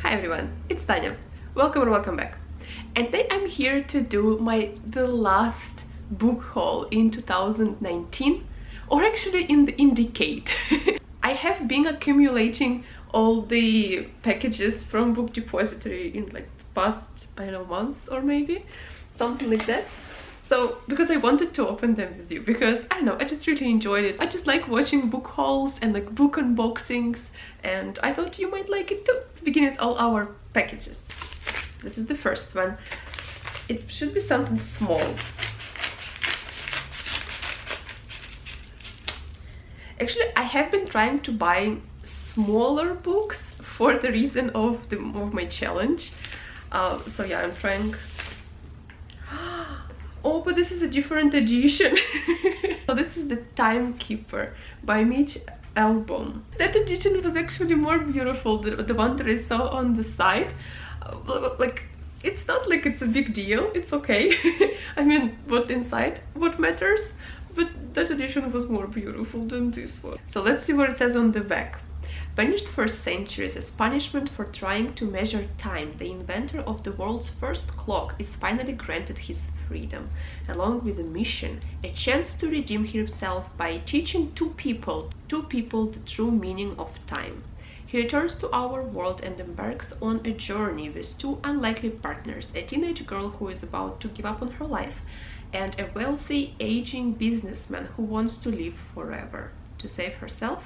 Hi everyone, it's Tanya. Welcome and welcome back. And today I'm here to do the last book haul in 2019, or actually in the decade. I have been accumulating all the packages from Book Depository in like the past, I don't know, month or maybe something like that. So, because I wanted to open them with you, because I don't know, I just really enjoyed it. I just like watching book hauls and like book unboxings, and I thought you might like it too. Let's begin with all our packages. This is the first one. It should be something small. Actually, I have been trying to buy smaller books for the reason of my challenge. So yeah, I'm trying. Oh, but this is a different edition. So this is the Timekeeper by Mitch Albom. That edition was actually more beautiful, the one that I saw on the side. Like, it's not like it's a big deal, it's okay. I mean, what inside, what matters? But that edition was more beautiful than this one. So let's see what it says on the back. Banished for centuries as punishment for trying to measure time, the inventor of the world's first clock is finally granted his freedom, along with a mission, a chance to redeem himself by teaching two people the true meaning of time. He returns to our world and embarks on a journey with two unlikely partners, a teenage girl who is about to give up on her life, and a wealthy, aging businessman who wants to live forever. To save himself,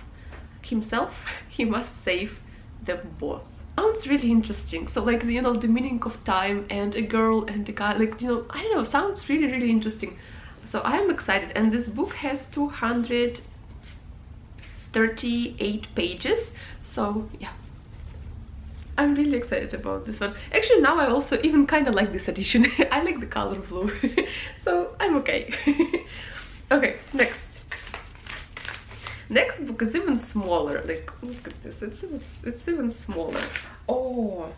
he must save them both. Sounds really interesting. So like, you know, the meaning of time and a girl and a guy, like, you know, I don't know, sounds really interesting. So I am excited, and this book has 238 pages. So yeah, I'm really excited about this one. Actually, now I also even kind of like this edition. I like the color blue. So I'm okay. Okay, next book is even smaller. Like, look at this, it's even smaller. Oh,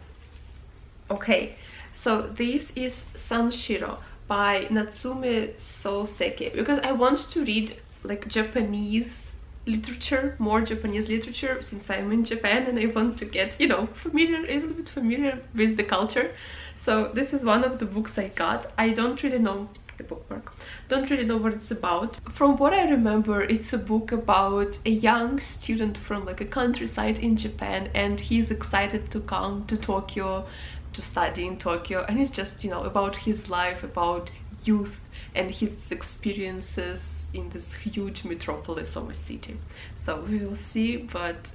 okay, so this is Shiro by Natsume Soseki, because I want to read like Japanese literature, more Japanese literature, since I'm in Japan and I want to get, you know, a little bit familiar with the culture. So this is one of the books I got. I don't really know the bookmark. Don't really know what it's about. From what I remember, it's a book about a young student from like a countryside in Japan, and he's excited to come to Tokyo to study in Tokyo, and it's just, you know, about his life, about youth and his experiences in this huge metropolis of a city. So we will see, but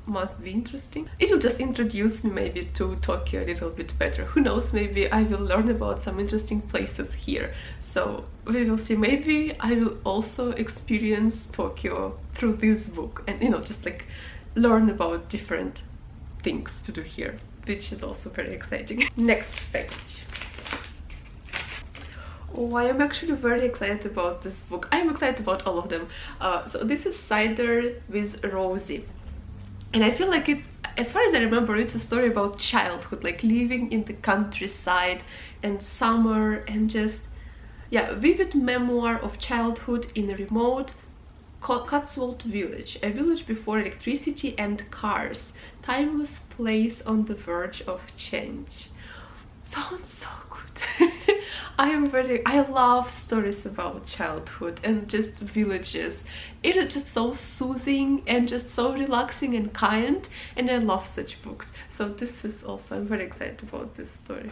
must be interesting. It will just introduce me maybe to Tokyo a little bit better. Who knows, maybe I will learn about some interesting places here. So we will see. Maybe I will also experience Tokyo through this book, and, you know, just like learn about different things to do here, which is also very exciting. Next package. Oh, I am actually very excited about this book. I am excited about all of them. So this is Cider with Rosie. And I feel like it, as far as I remember, it's a story about childhood, like living in the countryside and summer, and just, yeah, vivid memoir of childhood in a remote Cotswold village, a village before electricity and cars, timeless place on the verge of change. Sounds so good. I love stories about childhood and just villages. It is just so soothing and just so relaxing and kind, and I love such books. So this is also, I'm very excited about this story.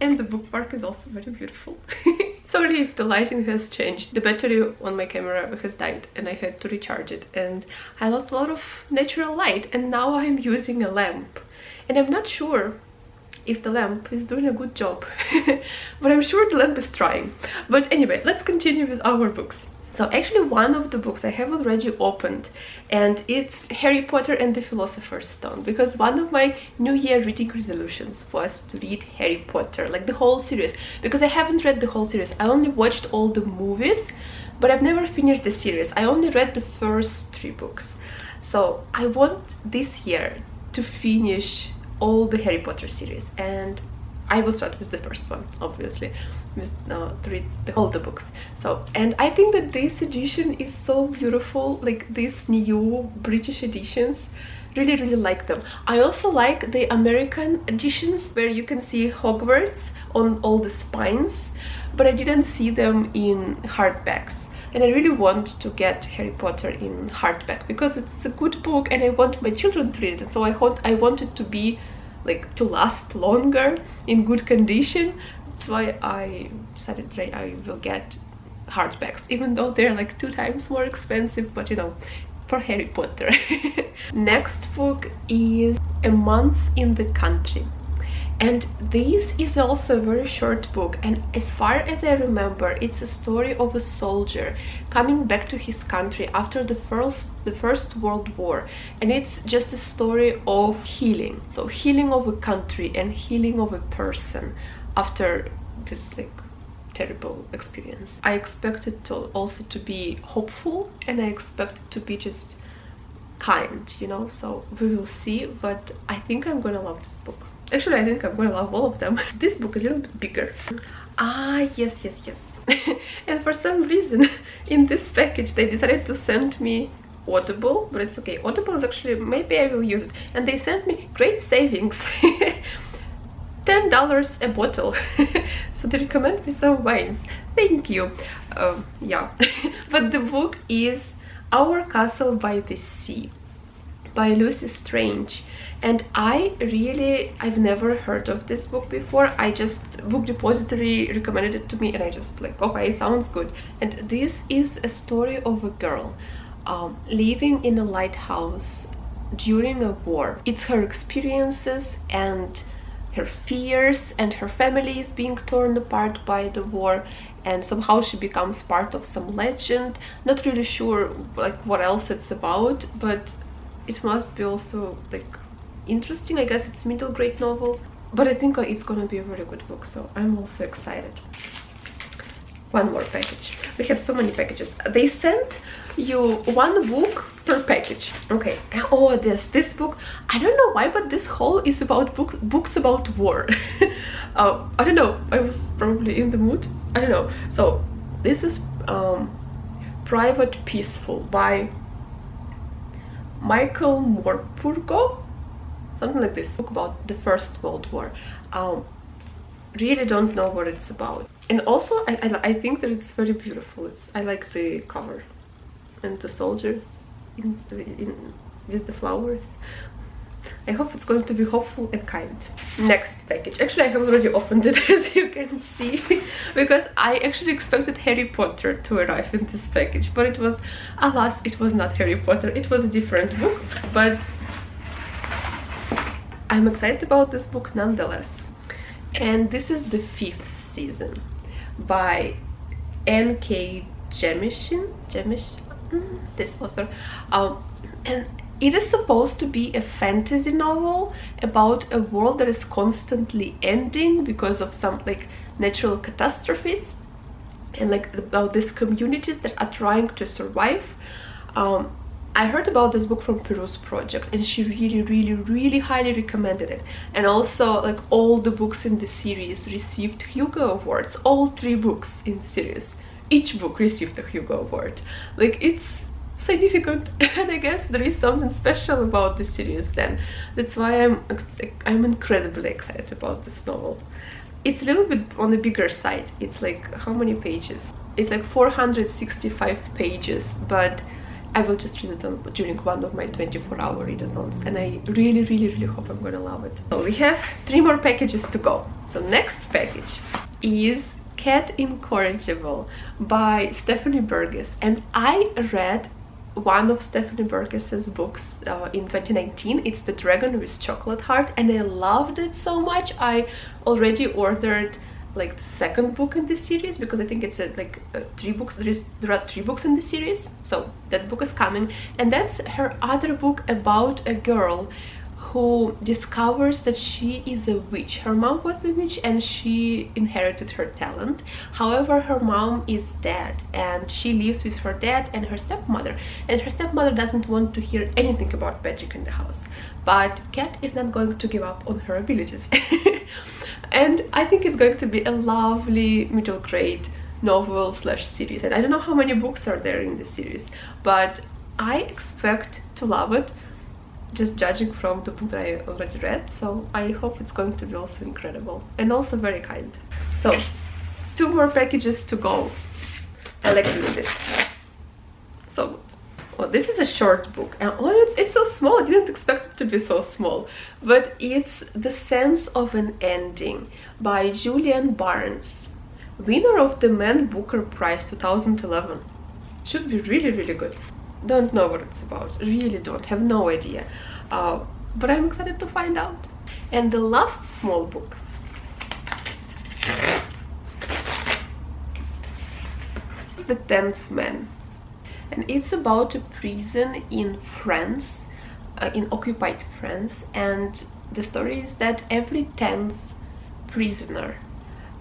And the bookmark is also very beautiful. Sorry if the lighting has changed. The battery on my camera has died and I had to recharge it, and I lost a lot of natural light, and now I'm using a lamp, and I'm not sure if the lamp is doing a good job. But I'm sure the lamp is trying. But anyway, let's continue with our books. So actually one of the books I have already opened, and it's Harry Potter and the Philosopher's Stone, because one of my New Year reading resolutions was to read Harry Potter, like the whole series, because I haven't read the whole series. I only watched all the movies, but I've never finished the series. I only read the first 3 books. So I want this year to finish all the Harry Potter series, and I will start with the first one, obviously, with to read all the books. So, and I think that this edition is so beautiful, like these new British editions, really like them. I also like the American editions where you can see Hogwarts on all the spines, but I didn't see them in hardbacks. And I really want to get Harry Potter in hardback because it's a good book and I want my children to read it. And so I want it to be like to last longer in good condition. That's why I decided that I will get hardbacks, even though they're like 2 times more expensive, but you know, for Harry Potter. Next book is A Month in the Country. And this is also a very short book, and as far as I remember, it's a story of a soldier coming back to his country after the First World War, and it's just a story of healing. So healing of a country and healing of a person after this like terrible experience. I expect it to also to be hopeful, and I expect it to be just kind, you know, so we will see, but I think I'm gonna love this book. Actually, I think I'm gonna love all of them. This book is a little bit bigger. Ah, yes. And for some reason, in this package, they decided to send me Audible, but it's okay. Audible is actually, maybe I will use it. And they sent me great savings. $10 a bottle. So they recommend me some wines. Thank you. Yeah. But the book is Our Castle by the Sea by Lucy Strange, and I've never heard of this book before. Book Depository recommended it to me, and I just like, okay, sounds good. And this is a story of a girl living in a lighthouse during a war. It's her experiences and her fears, and her family is being torn apart by the war, and somehow she becomes part of some legend. Not really sure like what else it's about, but it must be also like interesting. I guess it's middle grade novel, but I think it's gonna be a very good book, so I'm also excited. One more package. We have so many packages. They sent you 1 book per package. Okay. Oh, this book, I don't know why, but this haul is about books about war. I don't know, I was probably in the mood, I don't know. So this is Private Peaceful by Michael Morpurgo, something like this. Book about the First World War. Really don't know what it's about. And also I think that it's very beautiful. I like the cover and the soldiers with the flowers. I hope it's going to be hopeful and kind. Next package. Actually, I have already opened it, as you can see, because I actually expected Harry Potter to arrive in this package, but it was, alas, it was not Harry Potter. It was a different book, but I'm excited about this book nonetheless. And this is the 5th season by N.K. Jemisin, this author, and it is supposed to be a fantasy novel about a world that is constantly ending because of some like natural catastrophes, and like about these communities that are trying to survive. I heard about this book from Peru's Project, and she really highly recommended it. And also, like, all the books in the series received Hugo Awards. All 3 books in the series, each book received a Hugo Award. Like, it's significant, and I guess there is something special about the series then. That's why I'm incredibly excited about this novel. It's a little bit on the bigger side. It's like, how many pages? It's like 465 pages, but I will just read it during one of my 24-hour readathons, and I really hope I'm gonna love it. So we have 3 more packages to go. So next package is Cat Incorrigible by Stephanie Burgess, and I read one of Stephanie Burgess's books in 2019. It's The Dragon with Chocolate Heart, and I loved it so much. I already ordered like the 2nd book in this series, because I think it's 3 books. There are 3 books in the series, so that book is coming. And that's her other book about a girl who discovers that she is a witch. Her mom was a witch and she inherited her talent. However, her mom is dead and she lives with her dad and her stepmother, and her stepmother doesn't want to hear anything about magic in the house. But Cat is not going to give up on her abilities. And I think it's going to be a lovely middle grade novel slash series. And I don't know how many books are there in this series, but I expect to love it. just judging from the book that I already read, so I hope it's going to be also incredible and also very kind. So 2 more packages to go. I like doing this. So oh, this is a short book, and oh, it's so small. I didn't expect it to be so small, but it's The Sense of an Ending by Julian Barnes, winner of the Man Booker Prize 2011. Should be really good. Don't know what it's about, really don't, have no idea, but I'm excited to find out. And the last small book is The 10th Man, and it's about a prison in France, in occupied France, and the story is that every 10th prisoner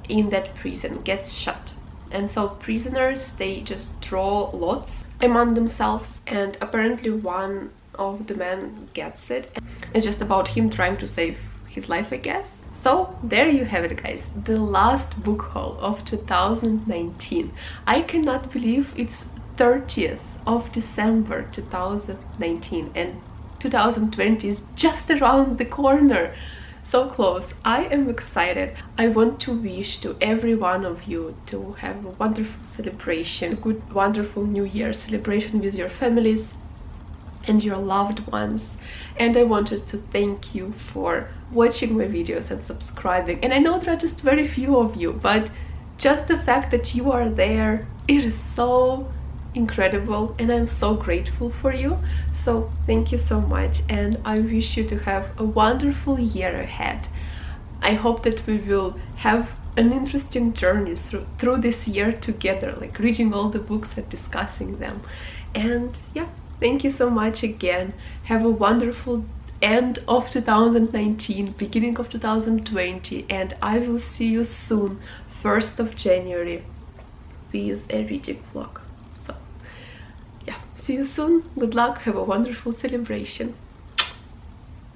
in that prison gets shot. And so prisoners, they just draw lots among themselves, and apparently one of the men gets it. It's just about him trying to save his life, I guess. So there you have it, guys, the last book haul of 2019. I cannot believe it's 30th of December 2019 and 2020 is just around the corner. So close. I am excited. I want to wish to every one of you to have a wonderful celebration, a good, wonderful New Year celebration with your families and your loved ones. And I wanted to thank you for watching my videos and subscribing. And I know there are just very few of you, but just the fact that you are there, it is so incredible, and I'm so grateful for you. So thank you so much, and I wish you to have a wonderful year ahead. I hope that we will have an interesting journey through this year together, like reading all the books and discussing them. And yeah, thank you so much again. Have a wonderful end of 2019, beginning of 2020, and I will see you soon, 1st of January, with a reading vlog. See you soon. Good luck. Have a wonderful celebration.